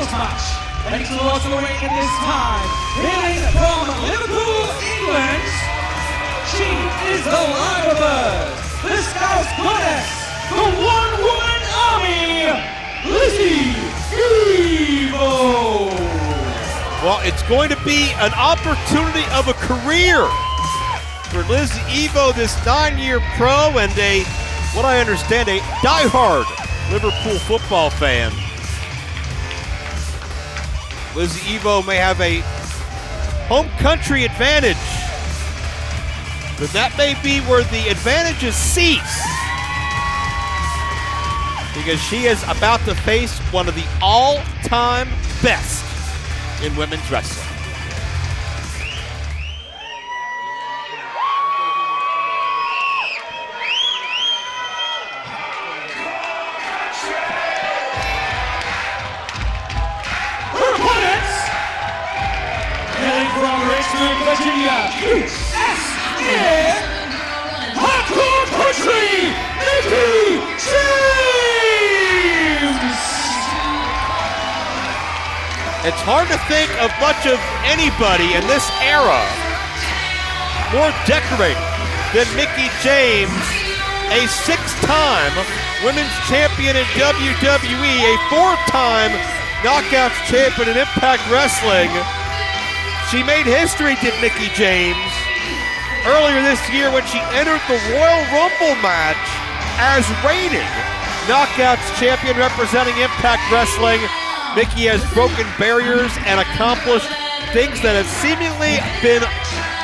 singles match. Ready to watch the ring at this time. Hailing from Liverpool, England, she is the Lyrebird, the Scout Goddess, the one-woman army, Lizzy Evo. Well, it's going to be an opportunity of a career for Lizzy Evo, this 9-year pro and what I understand, a diehard Liverpool football fan. Lizzy Evo may have a home country advantage, but that may be where the advantages cease, because she is about to face one of the all-time best in women's wrestling. From Richmond, Virginia, USA, Hardcore Country, Mickie James! It's hard to think of much of anybody in this era more decorated than Mickie James, a 6-time women's champion in WWE, a 4-time Knockouts champion in Impact Wrestling. She made history, did Mickie James, earlier this year when she entered the Royal Rumble match as reigning Knockouts champion representing Impact Wrestling. Mickie has broken barriers and accomplished things that have seemingly been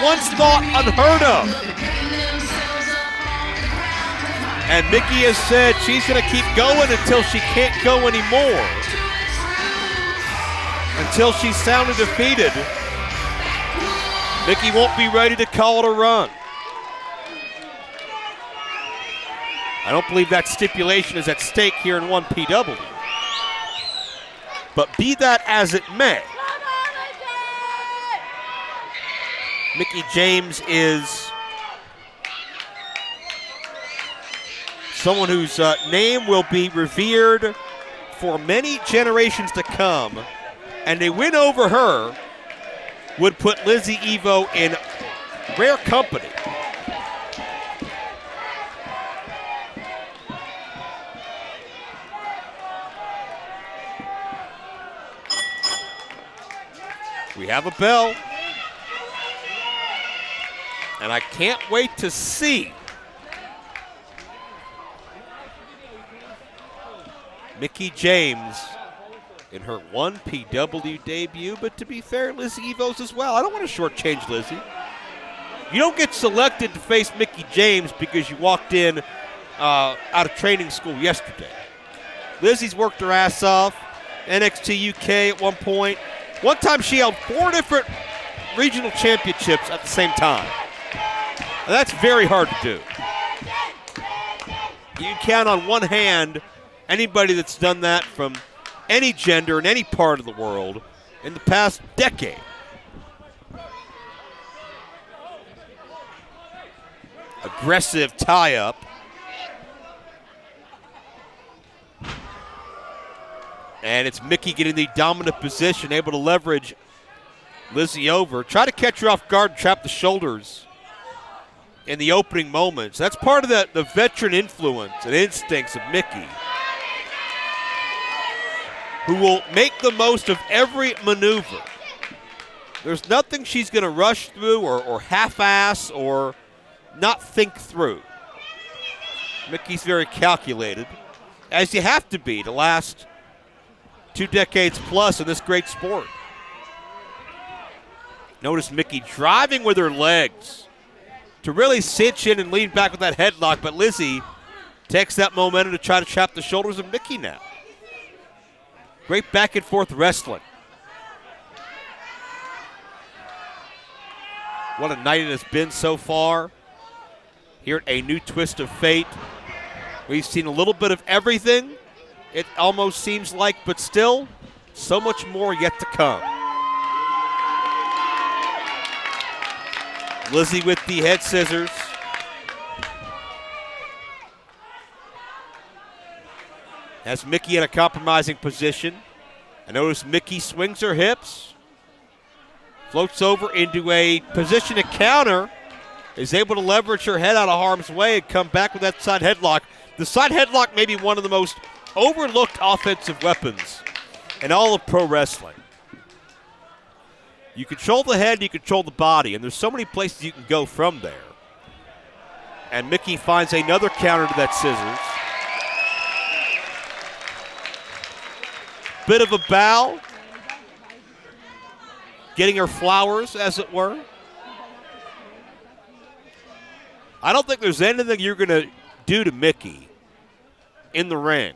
once thought unheard of. And Mickie has said she's going to keep going until she can't go anymore, until she's soundly defeated. Mickie won't be ready to call it a run. I don't believe that stipulation is at stake here in 1PW. But be that as it may, Mickie James is someone whose name will be revered for many generations to come, and a win over her would put Lizzy Evo in rare company. We have a bell, and I can't wait to see Mickie James in her 1PW debut, but to be fair, Lizzy Evo's as well. I don't want to shortchange Lizzy. You don't get selected to face Mickie James because you walked in out of training school yesterday. Lizzy's worked her ass off. NXT UK at one point. One time she held 4 different regional championships at the same time. And that's very hard to do. You can count on one hand anybody that's done that from any gender in any part of the world in the past decade. Aggressive tie-up. And it's Mickie getting the dominant position, able to leverage Lizzy over. Try to catch her off guard, trap the shoulders in the opening moments. That's part of the veteran influence and instincts of Mickie, who will make the most of every maneuver. There's nothing she's going to rush through or half-ass or not think through. Mickie's very calculated, as you have to be to last 2 decades plus in this great sport. Notice Mickie driving with her legs to really cinch in and lean back with that headlock, but Lizzy takes that momentum to try to trap the shoulders of Mickie now. Great back and forth wrestling. What a night it has been so far. Here at A New Twist of Fate, we've seen a little bit of everything, it almost seems like, but still, so much more yet to come. Lizzy with the head scissors. Has Mickie in a compromising position. I notice Mickie swings her hips, floats over into a position to counter, is able to leverage her head out of harm's way and come back with that side headlock. The side headlock may be one of the most overlooked offensive weapons in all of pro wrestling. You control the head, you control the body, and there's so many places you can go from there. And Mickie finds another counter to that scissors. Bit of a bow. Getting her flowers, as it were. I don't think there's anything you're going to do to Mickie in the ring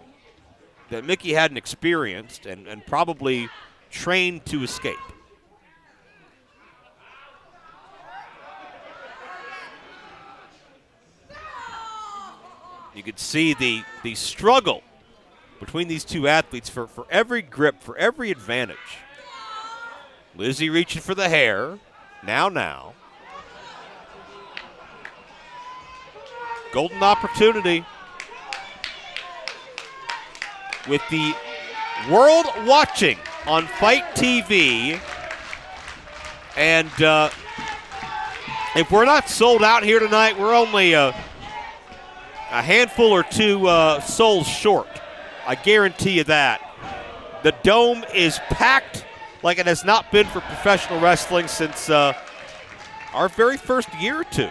that Mickie hadn't experienced and probably trained to escape. You could see the struggle between these two athletes for every grip, for every advantage. Lizzy reaching for the hair. Now. Golden opportunity. With the world watching on Fight TV. And if we're not sold out here tonight, we're only a handful or two souls short. I guarantee you that. The dome is packed like it has not been for professional wrestling since our very first year or two.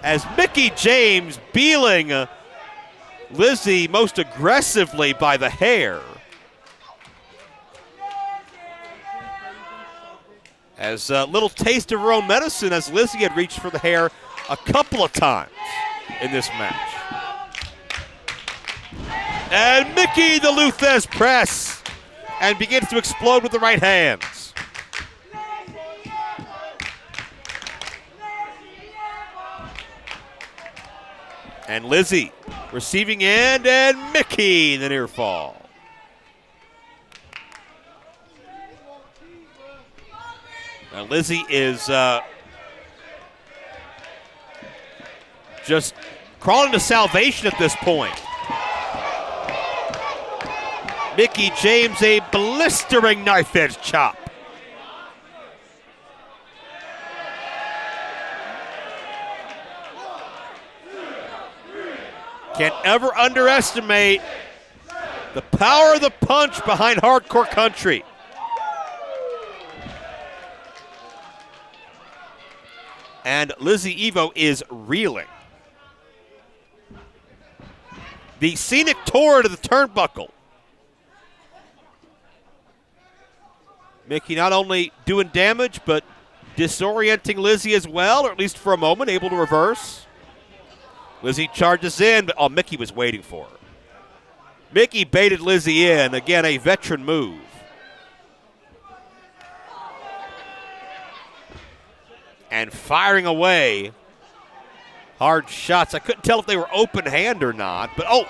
As Mickie James beeling Lizzy most aggressively by the hair. As a little taste of her own medicine, as Lizzy had reached for the hair a couple of times in this match. And Mickie the Luthez press and begins to explode with the right hands. And Lizzy receiving end, and Mickie the near fall. Now Lizzy is just crawling to salvation at this point. Mickie James, a blistering knife edge chop. Can't ever underestimate the power of the punch behind Hardcore Country. And Lizzy Evo is reeling. The scenic tour to the turnbuckle. Mickie not only doing damage, but disorienting Lizzy as well, or at least for a moment, able to reverse. Lizzy charges in, but Mickie was waiting for her. Mickie baited Lizzy in, again, a veteran move. And firing away hard shots. I couldn't tell if they were open hand or not, but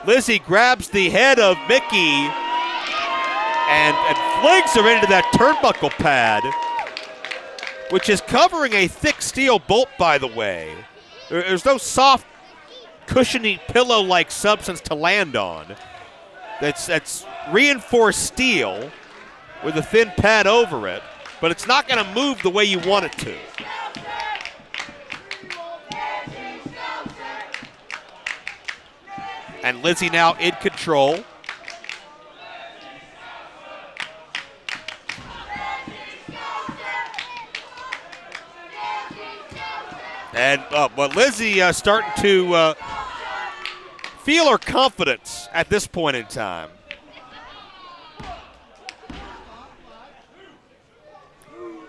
Lizzy grabs the head of Mickie and flings her into that turnbuckle pad, which is covering a thick steel bolt, by the way. There's no soft, cushiony, pillow-like substance to land on. That's reinforced steel with a thin pad over it, but it's not going to move the way you want it to. And Lizzy now in control. And Lizzy starting to feel her confidence at this point in time.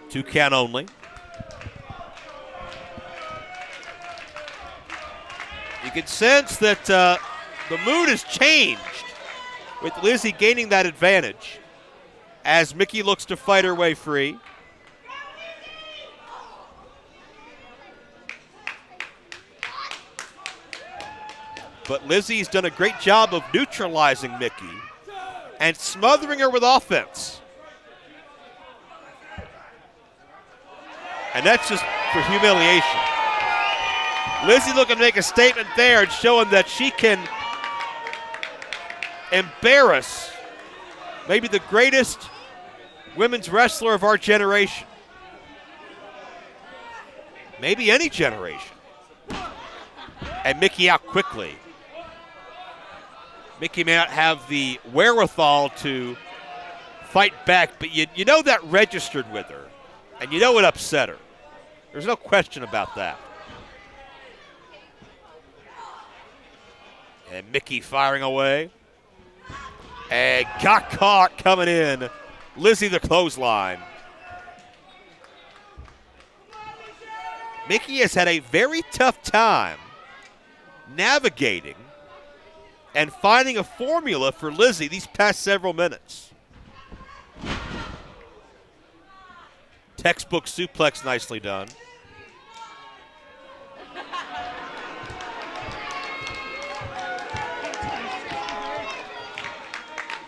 Two count only. You can sense that the mood has changed with Lizzy gaining that advantage as Mickie looks to fight her way free. But Lizzy's done a great job of neutralizing Mickie and smothering her with offense. And that's just for humiliation. Lizzy looking to make a statement there and showing that she can embarrass maybe the greatest women's wrestler of our generation. Maybe any generation. And Mickie out quickly. Mickie may not have the wherewithal to fight back, but you know that registered with her, and you know it upset her. There's no question about that. And Mickie firing away. And got caught coming in. Lizzy the clothesline. Mickie has had a very tough time navigating and finding a formula for Lizzy these past several minutes. Textbook suplex, nicely done.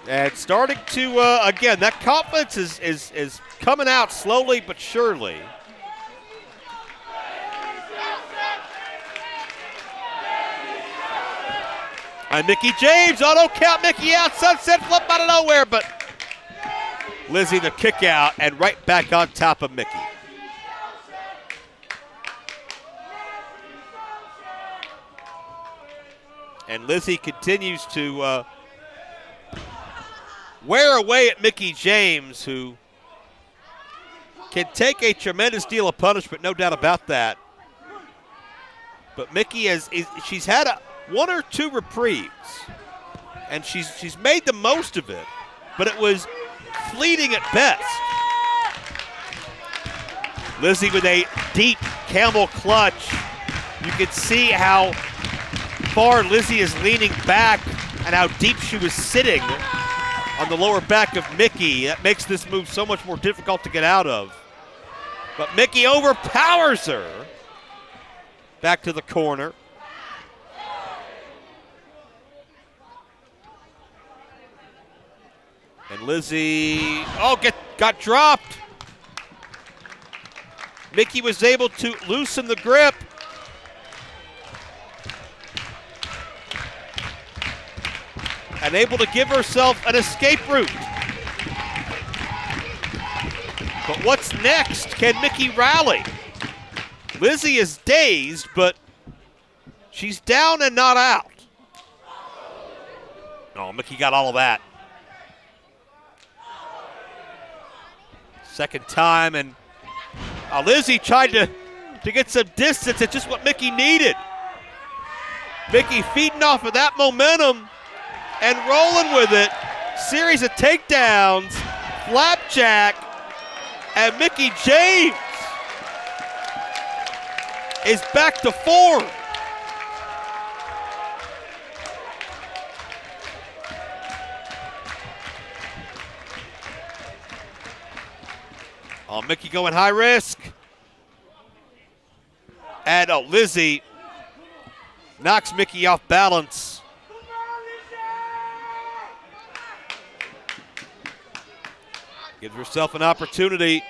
And starting to, again, that confidence is coming out slowly but surely. And Mickie James, auto count Mickie out, sunset flip out of nowhere, but Lizzy the kick out and right back on top of Mickie. And Lizzy continues to wear away at Mickie James, who can take a tremendous deal of punishment, no doubt about that. But Mickie she's had one or two reprieves, and she's made the most of it, but it was fleeting at best. Lizzy with a deep camel clutch. You can see how far Lizzy is leaning back and how deep she was sitting on the lower back of Mickie. That makes this move so much more difficult to get out of. But Mickie overpowers her. Back to the corner. And Lizzy, got dropped. Mickie was able to loosen the grip. And able to give herself an escape route. But what's next? Can Mickie rally? Lizzy is dazed, but she's down and not out. Oh, Mickie got all of that. Second time, and Lizzy tried to get some distance. It's just what Mickie needed. Mickie feeding off of that momentum and rolling with it. Series of takedowns, flapjack, and Mickie James is back to form. Oh, Mickie going high risk. And Lizzy knocks Mickie off balance. Gives herself an opportunity.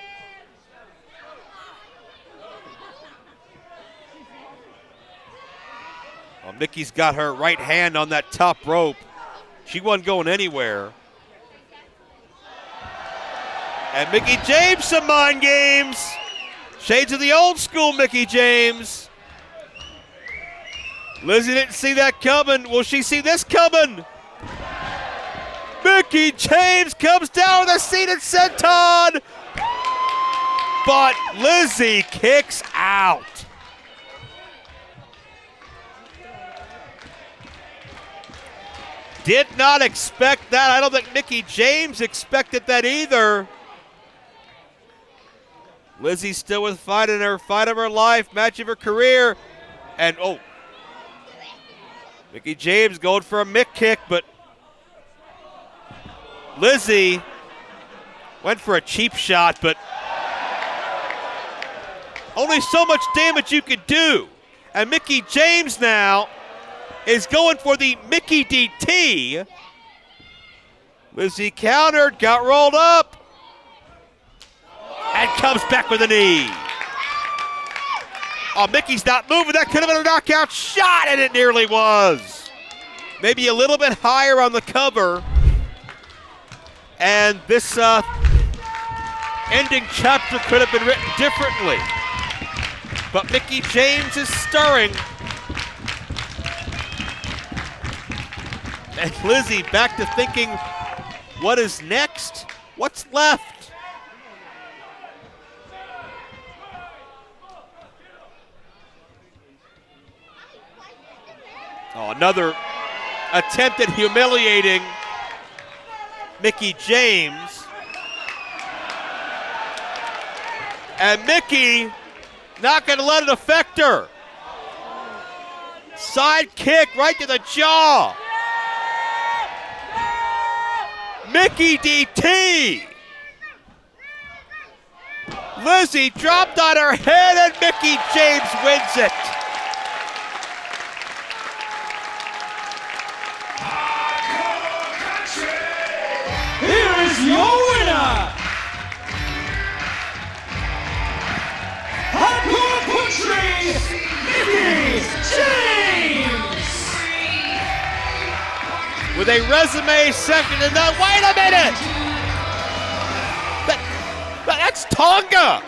Well, Mickey's got her right hand on that top rope. She wasn't going anywhere. And Mickie James, some mind games. Shades of the old school Mickie James. Lizzy didn't see that coming. Will she see this coming? Mickie James comes down with a seated senton. But Lizzy kicks out. Did not expect that. I don't think Mickie James expected that either. Lizzy still with fight of her life, match of her career. And Mickie James going for a Mick kick, but Lizzy went for a cheap shot, but only so much damage you could do. And Mickie James now is going for the Mickie DT. Lizzy countered, got rolled up, and comes back with a knee. Oh, Mickey's not moving. That could have been a knockout shot, and it nearly was. Maybe a little bit higher on the cover. And this ending chapter could have been written differently. But Mickie James is stirring. And Lizzy back to thinking, what is next? What's left? Oh, another attempt at humiliating Mickie James. And Mickie not going to let it affect her. Side kick right to the jaw. Mickie DT. Lizzy dropped on her head and Mickie James wins it. Here is your winner, Hardcore Country, Mickie James. With a resume second to none. Wait a minute! That's Tonga!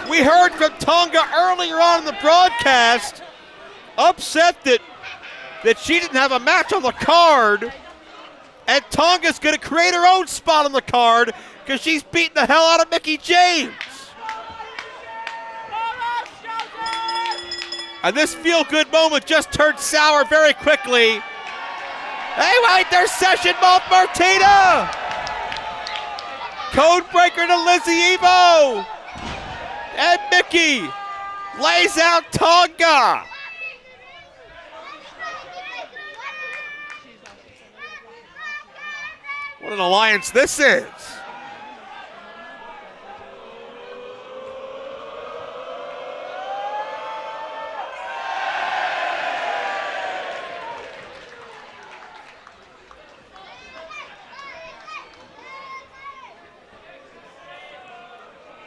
We heard from Tonga earlier on in the broadcast, upset that she didn't have a match on the card, and Tonga's gonna create her own spot on the card because she's beating the hell out of Mickie James. And this feel-good moment just turned sour very quickly. Hey, wait, there's Session Moth Martina! Codebreaker to Lizzy Evo! And Mickie lays out Tonga! What an alliance this is!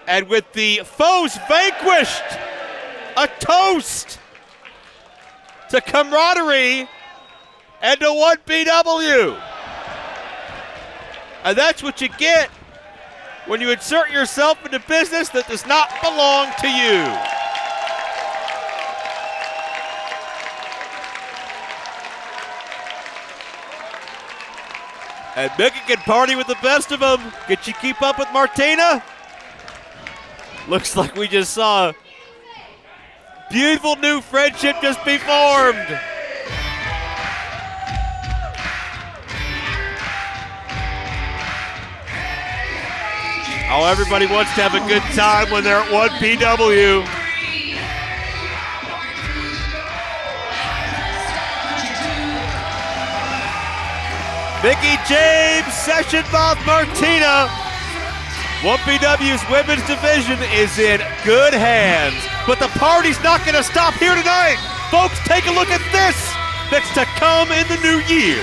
And with the foes vanquished, a toast to camaraderie and to 1BW. And that's what you get when you insert yourself into business that does not belong to you. And Mickie can party with the best of them. Can she keep up with Martina? Looks like we just saw a beautiful new friendship just be formed. Oh, everybody wants to have a good time when they're at 1PW. Mickie James, Session Moth Martina. 1PW's women's division is in good hands, but the party's not going to stop here tonight. Folks, take a look at this that's to come in the new year.